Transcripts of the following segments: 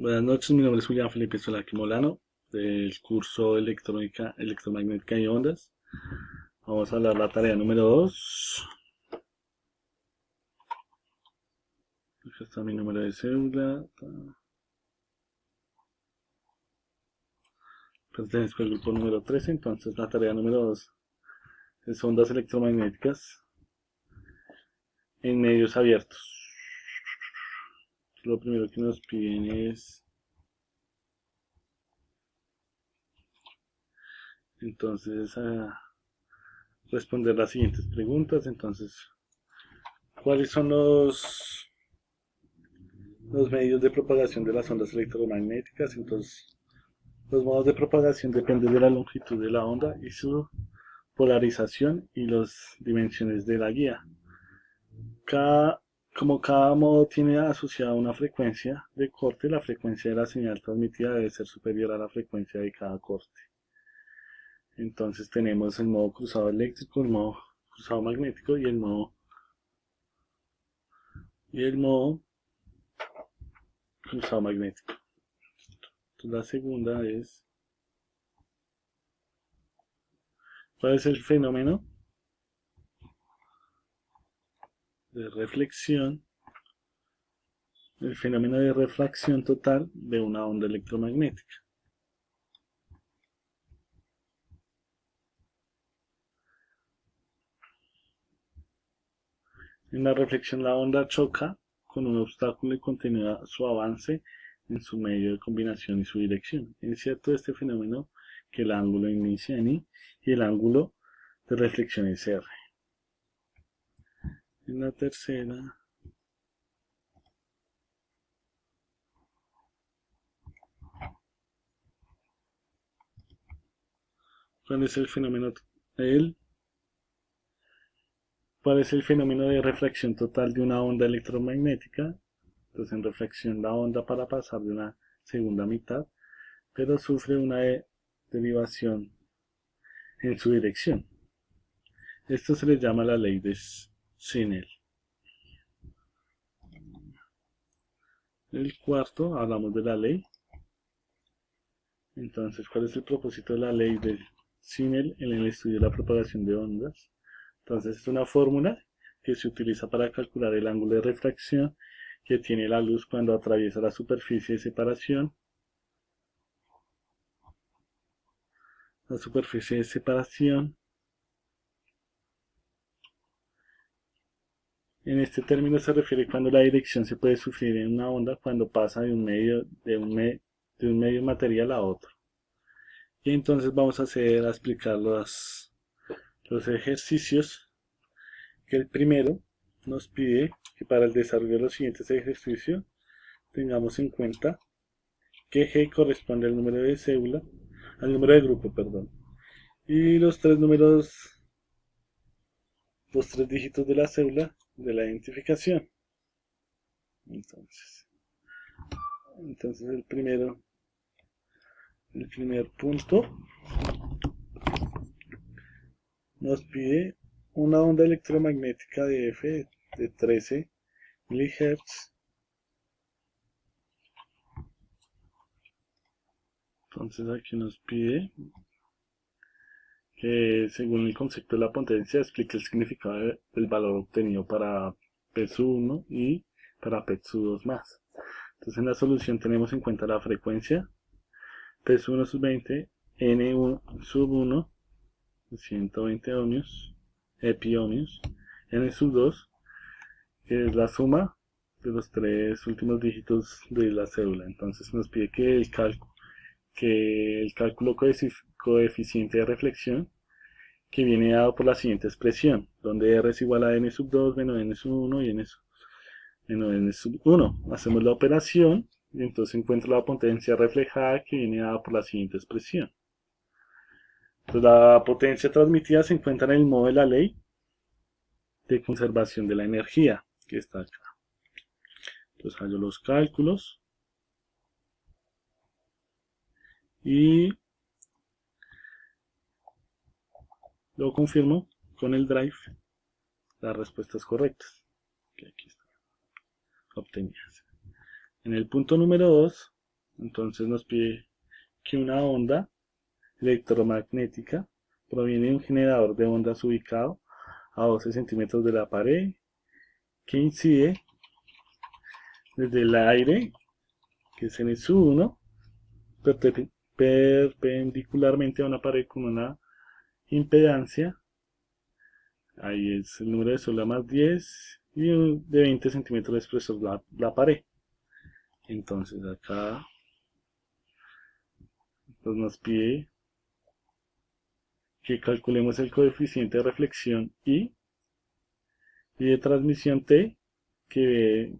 Buenas noches, mi nombre es Julián Felipe Solaki Molano, del curso Electrónica, Electromagnética y Ondas. Vamos a hablar la tarea número 2. Acá está mi número de cédula. Pertenezco al grupo número 13, entonces la tarea número 2 es ondas electromagnéticas en medios abiertos. Lo primero que nos piden es, entonces, a responder las siguientes preguntas. Entonces, ¿cuáles son los medios de propagación de las ondas electromagnéticas? Entonces, los modos de propagación dependen de la longitud de la onda y su polarización y las dimensiones de la guía. Como cada modo tiene asociada una frecuencia de corte, la frecuencia de la señal transmitida debe ser superior a la frecuencia de cada corte. Entonces tenemos el modo cruzado eléctrico, el modo cruzado magnético y el modo cruzado magnético. Entonces la segunda es, ¿cuál es el fenómeno de reflexión? El fenómeno de refracción total de una onda electromagnética. En la reflexión, la onda choca con un obstáculo y continúa su avance en su medio de combinación y su dirección. Es cierto este fenómeno que el ángulo inicia en I y el ángulo de reflexión es R. En la tercera, ¿cuál es el fenómeno? El, ¿Cuál es el fenómeno de refracción total de una onda electromagnética? Entonces, en reflexión, la onda para pasar de una segunda mitad, pero sufre una derivación en su dirección. Esto se le llama la ley de Snell. El cuarto, hablamos de la ley. Entonces, ¿cuál es el propósito de la ley de Snell en el estudio de la propagación de ondas? Entonces, es una fórmula que se utiliza para calcular el ángulo de refracción que tiene la luz cuando atraviesa la superficie de separación. La superficie de separación, en este término se refiere cuando la dirección se puede sufrir en una onda cuando pasa de un medio material a otro. Y entonces vamos a explicar los ejercicios, que el primero nos pide que para el desarrollo de los siguientes ejercicios tengamos en cuenta que G corresponde al número de cédula, al número de grupo, perdón, y los tres dígitos de la cédula de la identificación. Entonces el primer punto nos pide una onda electromagnética de F de 13 MHz. Entonces aquí nos pide que según el concepto de la potencia explique el significado del valor obtenido para P sub 1 y para P sub 2 más. Entonces en la solución tenemos en cuenta la frecuencia P sub 1 sub 20, N1 sub 1, 120 ohmios, epiohmios, N sub 2, que es la suma de los tres últimos dígitos de la cédula. Entonces nos pide que el cálculo coeficiente de reflexión, que viene dado por la siguiente expresión, donde R es igual a N sub 2 menos N sub 1 y menos N sub 1. Hacemos la operación y entonces encuentro la potencia reflejada, que viene dada por la siguiente expresión. Entonces la potencia transmitida se encuentra en el modo de la ley de conservación de la energía, que está acá. Entonces hago los cálculos y lo confirmo con el drive las respuestas correctas, que aquí están obtenidas. En el punto número 2 Entonces nos pide que una onda electromagnética proviene de un generador de ondas ubicado a 12 centímetros de la pared, que incide desde el aire, que es en SU1, perpendicularmente a una pared con una impedancia, ahí es el número de sola más 10, y de 20 centímetros de espesor la pared. Entonces acá pues nos pide que calculemos el coeficiente de reflexión I y de transmisión T que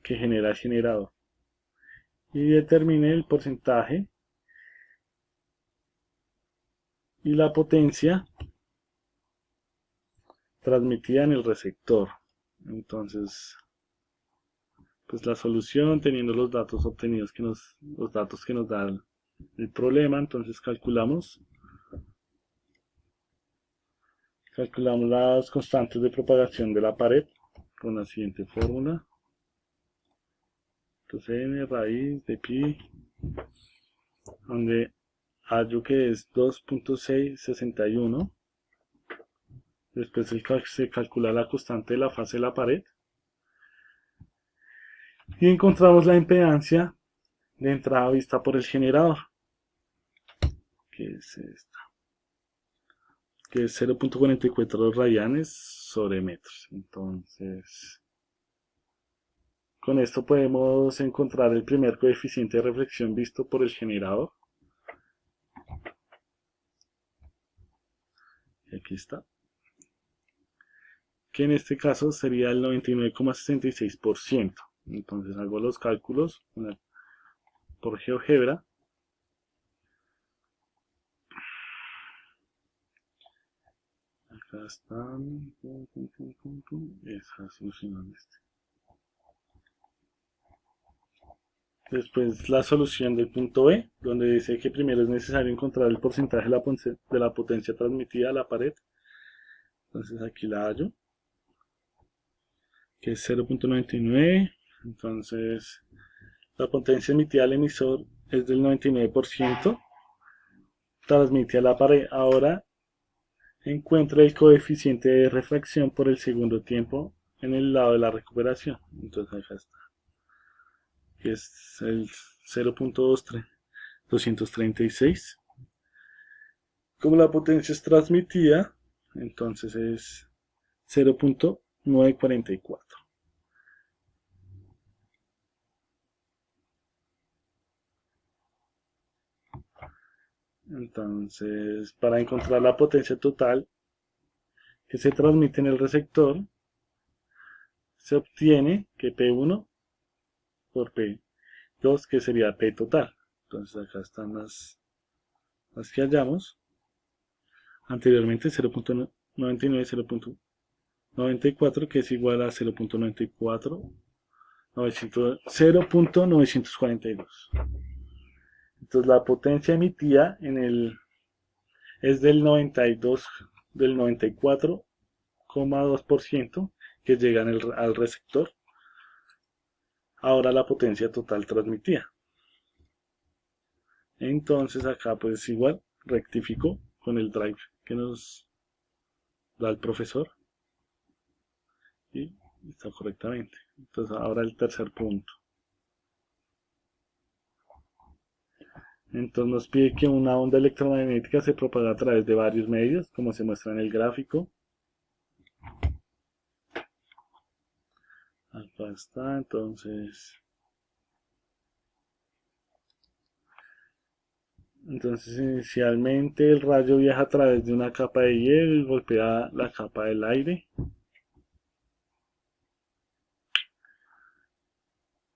genera el generador, y determine el porcentaje y la potencia transmitida en el receptor. Entonces, pues la solución, teniendo los datos obtenidos los datos que nos da el problema, entonces calculamos las constantes de propagación de la pared con la siguiente fórmula. Entonces n raíz de pi, donde hallo que es 2.661. Después se calcula la constante de la fase de la pared y encontramos la impedancia de entrada vista por el generador, que es esta, que es 0.44 radianes sobre metros. Entonces, con esto podemos encontrar el primer coeficiente de reflexión visto por el generador. Y aquí está. Que en este caso sería el 99,66%. Entonces hago los cálculos por GeoGebra. Acá están. Esa solución este. Después la solución del punto B, donde dice que primero es necesario encontrar el porcentaje de la potencia transmitida a la pared. Entonces aquí la hallo, que es 0.99. Entonces la potencia emitida al emisor es del 99%, transmite a la pared. Ahora encuentra el coeficiente de refracción por el segundo tiempo en el lado de la recuperación. Entonces acá está, que es el 0.236. Como la potencia es transmitida, entonces es 0.944. Entonces, para encontrar la potencia total que se transmite en el receptor, se obtiene que P1 por P2, que sería P total. Entonces acá están las que hallamos. Anteriormente 0.99, 0.94, que es igual a 0.94, 0.942. Entonces la potencia emitida es del 94,2% que llega al receptor. Ahora la potencia total transmitida. Entonces acá pues igual rectifico con el drive que nos da el profesor y está correctamente. Entonces ahora el tercer punto. Entonces nos pide que una onda electromagnética se propaga a través de varios medios, como se muestra en el gráfico. Acá está, entonces inicialmente el rayo viaja a través de una capa de hielo y golpea la capa del aire.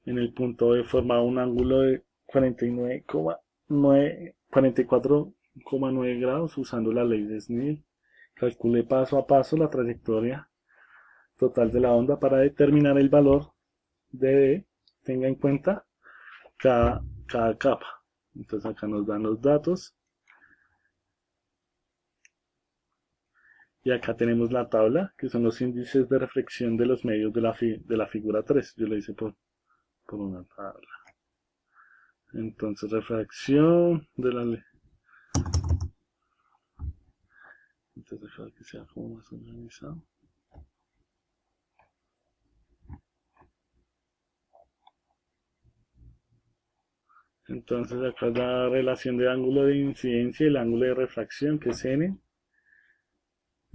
En el punto B forma un ángulo de 44,9 grados usando la ley de Snell. Calcule paso a paso la trayectoria total de la onda para determinar el valor de D. Tenga en cuenta cada capa. Entonces acá nos dan los datos. Y acá tenemos la tabla, que son los índices de reflexión de los medios de la figura 3. Yo lo hice por una tabla. Entonces refracción de la ley. Entonces dejar que sea como más organizado. Entonces acá es la relación de ángulo de incidencia y el ángulo de refracción, que es n.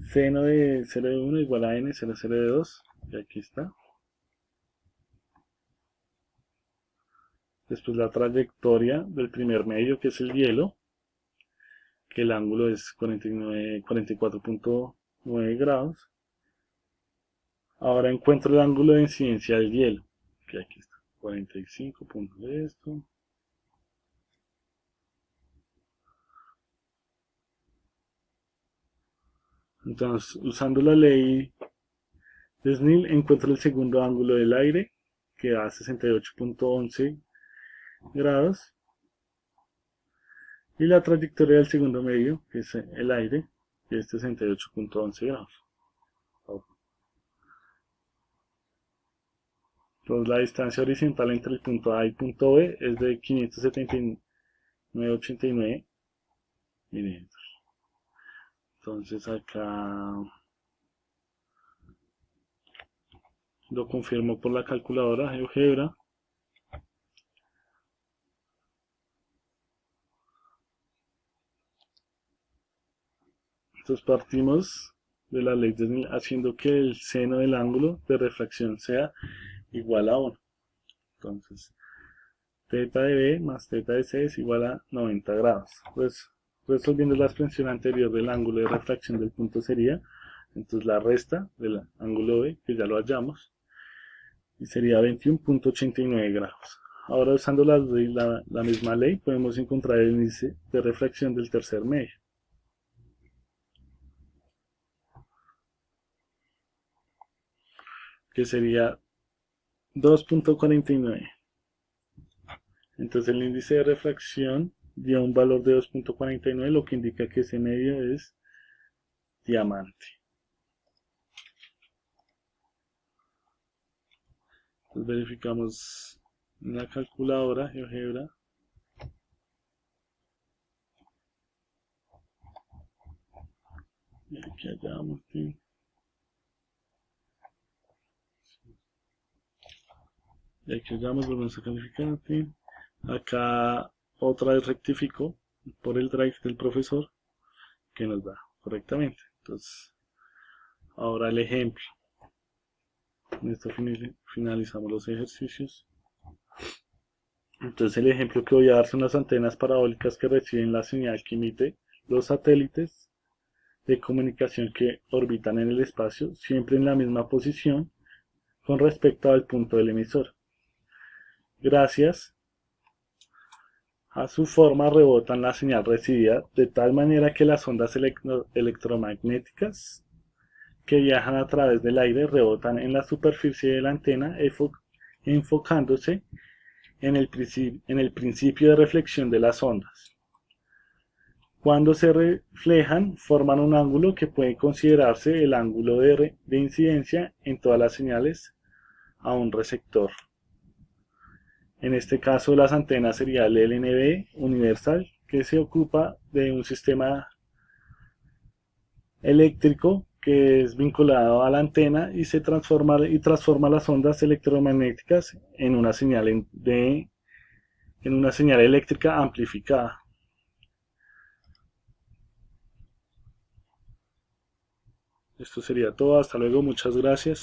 Seno de 0 de 1 igual a n 0 de 2. Y aquí está. Después la trayectoria del primer medio, que es el hielo, que el ángulo es 44.9 grados. Ahora encuentro el ángulo de incidencia del hielo, que aquí está, 45 puntos de esto. Entonces, usando la ley de Snell, encuentro el segundo ángulo del aire, que da 68.11 grados. Y la trayectoria del segundo medio, que es el aire, que es 68.11 grados. Entonces la distancia horizontal entre el punto A y el punto B es de 579.89 milímetros. Entonces acá lo confirmo por la calculadora GeoGebra. Entonces partimos de la ley de Snell haciendo que el seno del ángulo de refracción sea igual a 1. Entonces, θ de B más θ de C es igual a 90 grados. Pues resolviendo la expresión anterior del ángulo de refracción del punto sería, entonces la resta del ángulo B, que ya lo hallamos, y sería 21.89 grados. Ahora usando la misma ley podemos encontrar el índice de refracción del tercer medio, que sería 2.49. Entonces el índice de refracción dio un valor de 2.49, lo que indica que ese medio es diamante. Entonces verificamos en la calculadora GeoGebra. Y aquí hallamos que volvemos a calificar. Acá otra vez rectifico por el drive del profesor, que nos da correctamente. Entonces, ahora el ejemplo. En esto finalizamos los ejercicios. Entonces el ejemplo que voy a dar son las antenas parabólicas que reciben la señal que emite los satélites de comunicación que orbitan en el espacio, siempre en la misma posición con respecto al punto del emisor. Gracias a su forma rebotan la señal recibida de tal manera que las ondas electromagnéticas que viajan a través del aire rebotan en la superficie de la antena enfocándose en el principio de reflexión de las ondas. Cuando se reflejan forman un ángulo que puede considerarse el ángulo de incidencia en todas las señales a un receptor. En este caso las antenas sería el LNB universal, que se ocupa de un sistema eléctrico que es vinculado a la antena y transforma las ondas electromagnéticas en una señal eléctrica amplificada. Esto sería todo, hasta luego, muchas gracias.